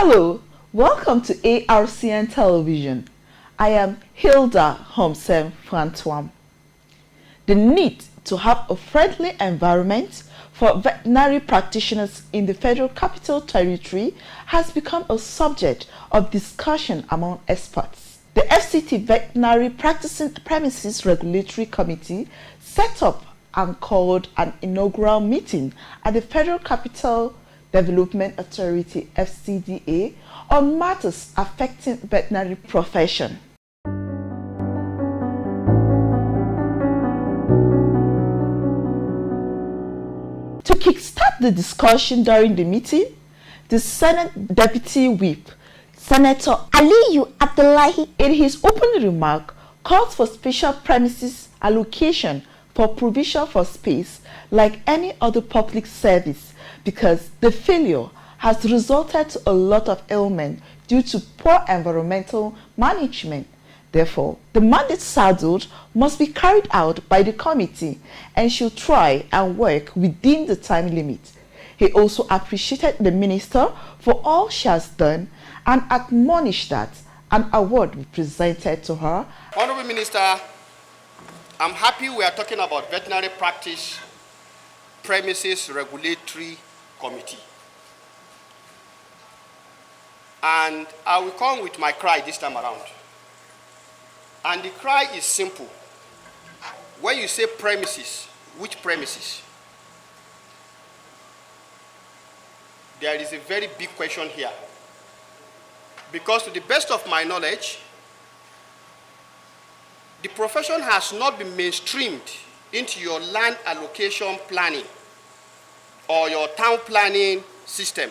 Hello, welcome to ARCN Television. I am Hilda Homsem Frantuam. The need to have a friendly environment for veterinary practitioners in the Federal Capital Territory has become a subject of discussion among experts. The FCT Veterinary Practicing Premises Regulatory Committee set up and called an inaugural meeting at the Federal Capital Development Authority (Fcda) on matters affecting veterinary profession. To kickstart the discussion during the meeting, the Senate Deputy Whip, Senator Aliyu Abdullahi, in his opening remark, called for special premises allocation for provision for space like any other public service because the failure has resulted to a lot of ailment due to poor environmental management. Therefore, the mandate saddled must be carried out by the committee and should try and work within the time limit. He also appreciated the minister for all she has done and admonished that an award be presented to her. Honorable Minister, I'm happy we are talking about Veterinary Practice Premises Regulatory Committee. And I will come with my cry this time around. And the cry is simple. When you say premises, which premises? There is a very big question here. Because to the best of my knowledge, the profession has not been mainstreamed into your land allocation planning or your town planning system.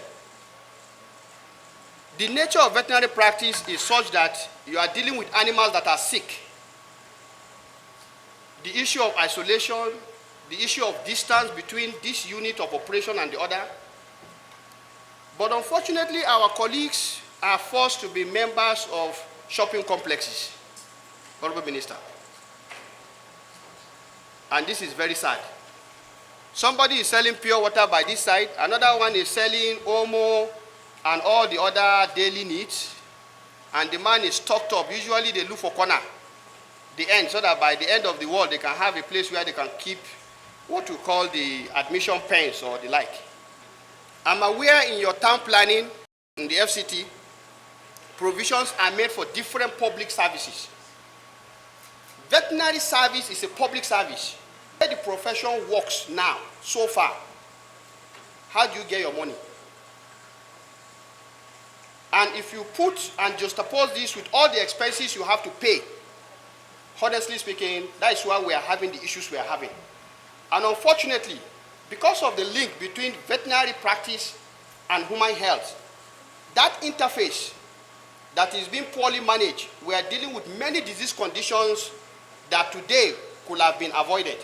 The nature of veterinary practice is such that you are dealing with animals that are sick. The issue of isolation, the issue of distance between this unit of operation and the other. But unfortunately, our colleagues are forced to be members of shopping complexes, Honorable Minister. And this is very sad. Somebody is selling pure water by this side, another one is selling Omo and all the other daily needs, and the man is stocked up. Usually they look for corner, the end, so that by the end of the world they can have a place where they can keep what we call the admission pens or the like. I'm aware in your town planning, in the FCT, provisions are made for different public services. Veterinary service is a public service. Where the profession works now, so far, how do you get your money? And if you put and juxtapose this with all the expenses you have to pay, honestly speaking, that is why we are having the issues we are having. And unfortunately, because of the link between veterinary practice and human health, that interface that is being poorly managed, we are dealing with many disease conditions that today could have been avoided.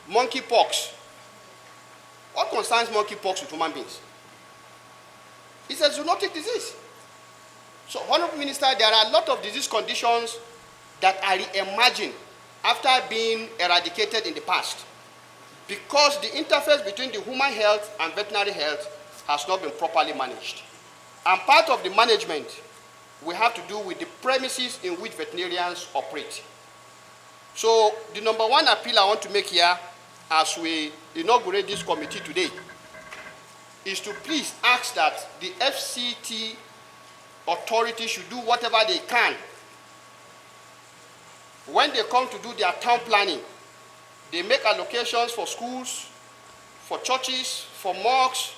Monkeypox. What concerns monkeypox with human beings? It's a zoonotic disease. So, Honorable Minister, there are a lot of disease conditions that are re-emerging after being eradicated in the past because the interface between the human health and veterinary health has not been properly managed. And part of the management we have to do with the premises in which veterinarians operate. So the number one appeal I want to make here as we inaugurate this committee today is to please ask that the FCT authority should do whatever they can. When they come to do their town planning, they make allocations for schools, for churches, for mosques,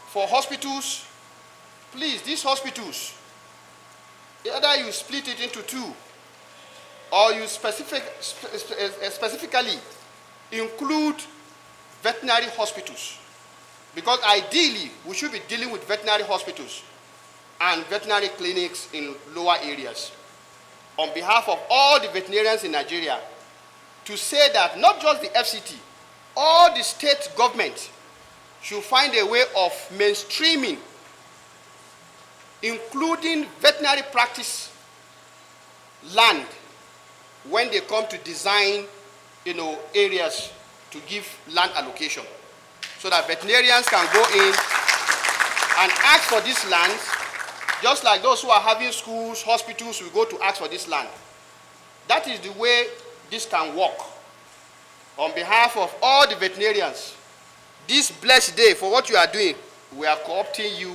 for hospitals. Please, these hospitals, either you split it into two, or you specifically include veterinary hospitals. Because ideally, we should be dealing with veterinary hospitals and veterinary clinics in lower areas. On behalf of all the veterinarians in Nigeria, to say that not just the FCT, all the state governments should find a way of mainstreaming, including veterinary practice land when they come to design, areas to give land allocation, so that veterinarians can go in and ask for these lands Just like those who are having schools, hospitals, will go to ask for this land. That is the way this can work. On behalf of all the veterinarians, this blessed day for what you are doing, we are co-opting you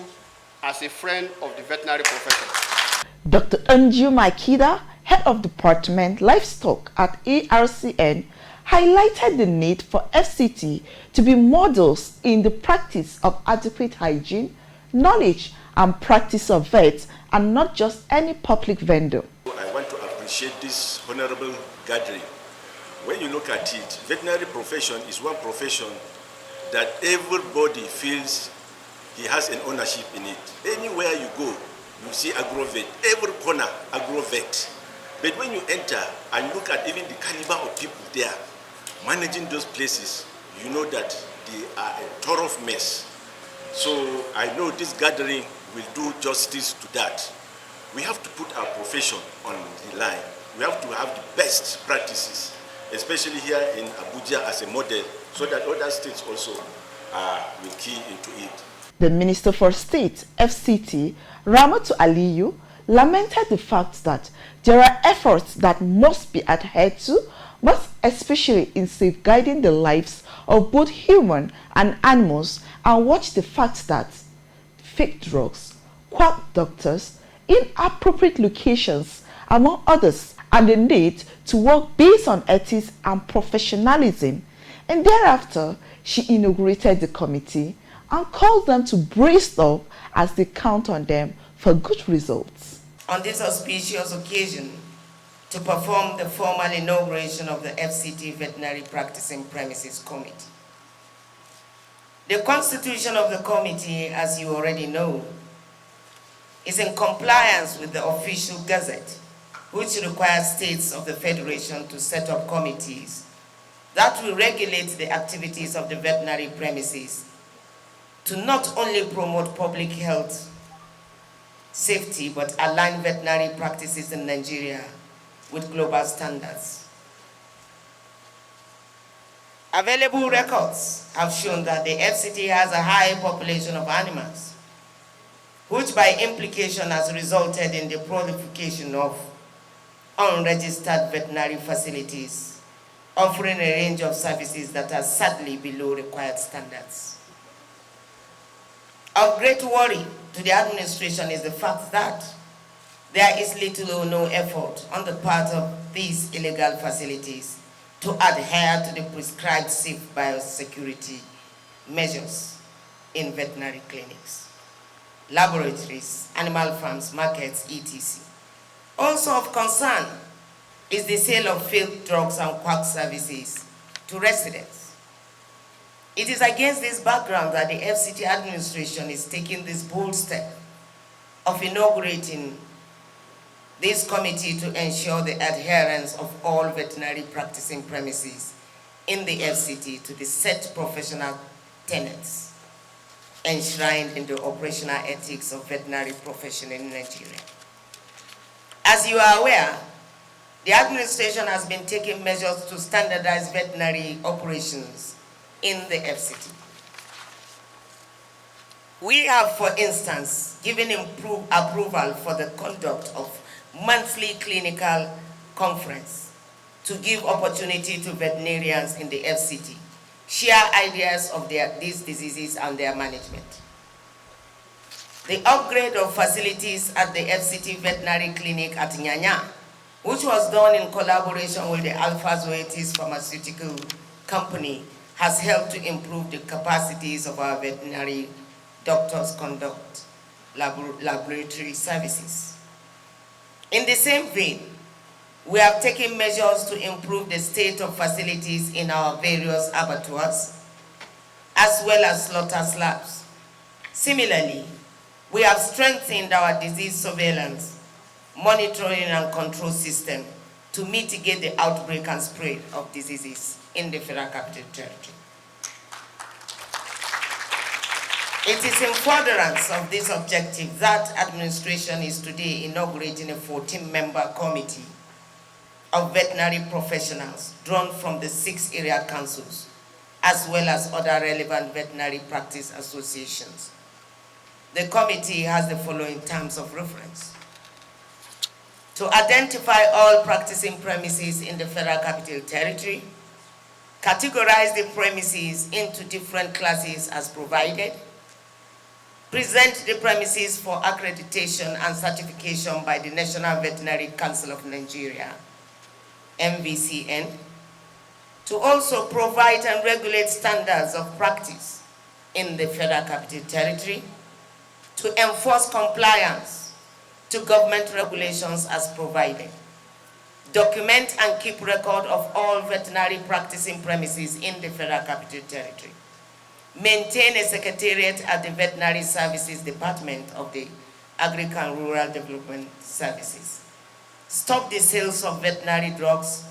as a friend of the veterinary profession. Dr. Anju Makida, Head of Department Livestock at ARCN, highlighted the need for FCT to be models in the practice of adequate hygiene, knowledge and practice of vets, and not just any public vendor. I want to appreciate this honorable gathering. When you look at it, veterinary profession is one profession that everybody feels he has an ownership in it. Anywhere you go, you see agrovet, every corner agrovet. But when you enter and look at even the caliber of people there, managing those places, you know that they are a thorough mess. So I know this gathering will do justice to that. We have to put our profession on the line. We have to have the best practices, especially here in Abuja as a model, so that other states also will key into it. The Minister for State, FCT, Ramatu Aliyu, lamented the fact that there are efforts that must be adhered to, most especially in safeguarding the lives of both human and animals, and watch the fact that fake drugs, quack doctors, inappropriate locations, among others, and the need to work based on ethics and professionalism. And thereafter, she inaugurated the committee and called them to brace up as they count on them for good results. On this auspicious occasion, to perform the formal inauguration of the FCT Veterinary Practicing Premises Committee. The constitution of the committee, as you already know, is in compliance with the official gazette, which requires states of the Federation to set up committees that will regulate the activities of the veterinary premises to not only promote public health, safety, but align veterinary practices in Nigeria with global standards. Available records have shown that the FCT has a high population of animals, which by implication has resulted in the proliferation of unregistered veterinary facilities, offering a range of services that are sadly below required standards. Of great worry to the administration is the fact that there is little or no effort on the part of these illegal facilities to adhere to the prescribed safe biosecurity measures in veterinary clinics, laboratories, animal farms, markets, etc. Also of concern is the sale of fake drugs and quack services to residents. It is against this background that the FCT administration is taking this bold step of inaugurating this committee to ensure the adherence of all veterinary practicing premises in the FCT to the set professional tenets enshrined in the operational ethics of veterinary profession in Nigeria. As you are aware, the administration has been taking measures to standardize veterinary operations in the FCT. We have, for instance, given approval for the conduct of monthly clinical conference to give opportunity to veterinarians in the FCT share ideas of these diseases and their management. The upgrade of facilities at the FCT Veterinary Clinic at Nyanya, which was done in collaboration with the Alpha Zoetis Pharmaceutical Company, has helped to improve the capacities of our veterinary doctors conduct laboratory services. In the same vein, we have taken measures to improve the state of facilities in our various abattoirs, as well as slaughter slabs. Similarly, we have strengthened our disease surveillance, monitoring and control system to mitigate the outbreak and spread of diseases in the Federal Capital Territory. It is in furtherance of this objective that administration is today inaugurating a 14-member committee of veterinary professionals drawn from the 6 area councils, as well as other relevant veterinary practice associations. The committee has the following terms of reference: to identify all practicing premises in the Federal Capital Territory, categorize the premises into different classes as provided, present the premises for accreditation and certification by the National Veterinary Council of Nigeria, NVCN, to also provide and regulate standards of practice in the Federal Capital Territory, to enforce compliance to government regulations as provided, document and keep record of all veterinary practicing premises in the Federal Capital Territory, maintain a secretariat at the Veterinary Services Department of the Agricultural and Rural Development Services, stop the sales of veterinary drugs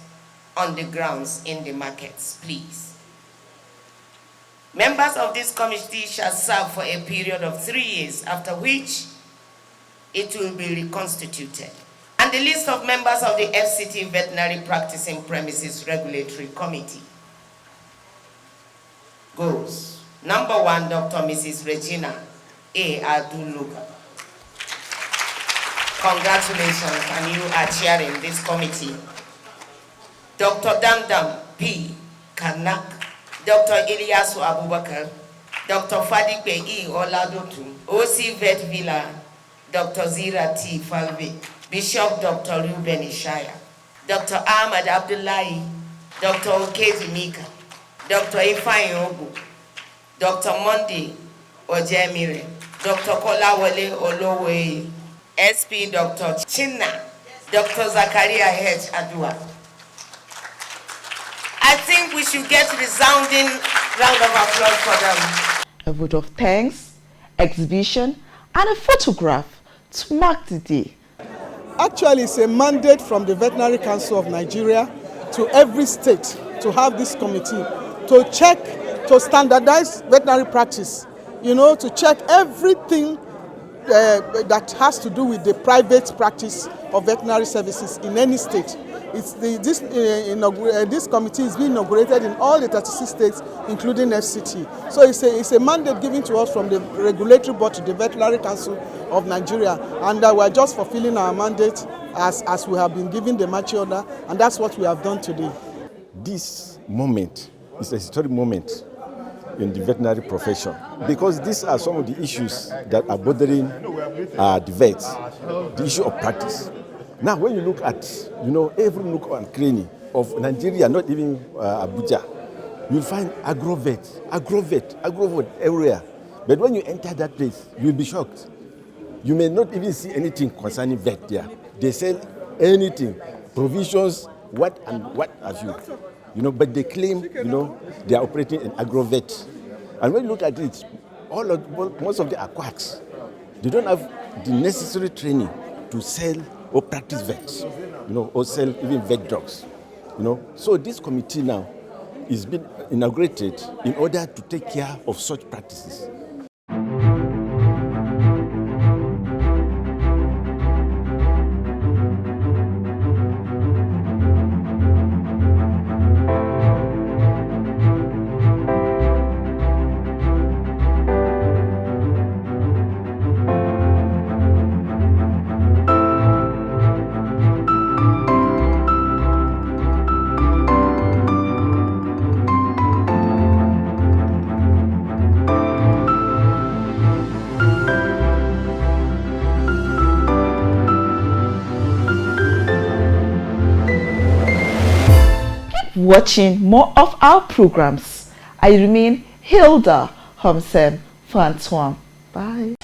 on the grounds in the markets, please. Members of this committee shall serve for a period of 3 years, after which it will be reconstituted. And the list of members of the FCT Veterinary Practicing Premises Regulatory Committee goes: number 1, Dr. Mrs. Regina A. Aduluga. Congratulations, and you are chairing this committee. Dr. Damdam P. Kanak, Dr. Ilyasu Abubakar, Dr. Fadigbe E. Oladotu, OC Vet Villa, Dr. Zira T. Falve, Bishop Dr. Ruben Ishaya, Dr. Ahmad Abdullahi, Dr. Okezi Mika, Dr. Ifeanyi Ogu, Dr. Monday Ojemire, Dr. Kolawole Olowe, SP Dr. Chinna, Dr. Zakaria H. Adua. I think we should get a resounding round of applause for them. A vote of thanks, exhibition, and a photograph to mark the day. Actually, it's a mandate from the Veterinary Council of Nigeria to every state to have this committee to check, to standardize veterinary practice, to check everything that has to do with the private practice of veterinary services in any state. This committee is being inaugurated in all the 36 states, including FCT. So it's a mandate given to us from the regulatory board to the Veterinary Council of Nigeria, and we're just fulfilling our mandate as we have been given the marching order, and that's what we have done today. This moment is a historic moment in the veterinary profession, because these are some of the issues that are bothering the vets, the issue of practice. Now, when you look at, every nook and cranny of Nigeria, not even Abuja, you'll find agrovet everywhere. But when you enter that place, you'll be shocked. You may not even see anything concerning vet there. They sell anything, provisions, what have you. But they claim, they are operating in agrovet. And when you look at it, most of them are quacks. They don't have the necessary training to sell or practice vets, or sell even vet drugs, So this committee now is being inaugurated in order to take care of such practices. Watching more of our programs. I remain Hilda Homsem Francois. Bye.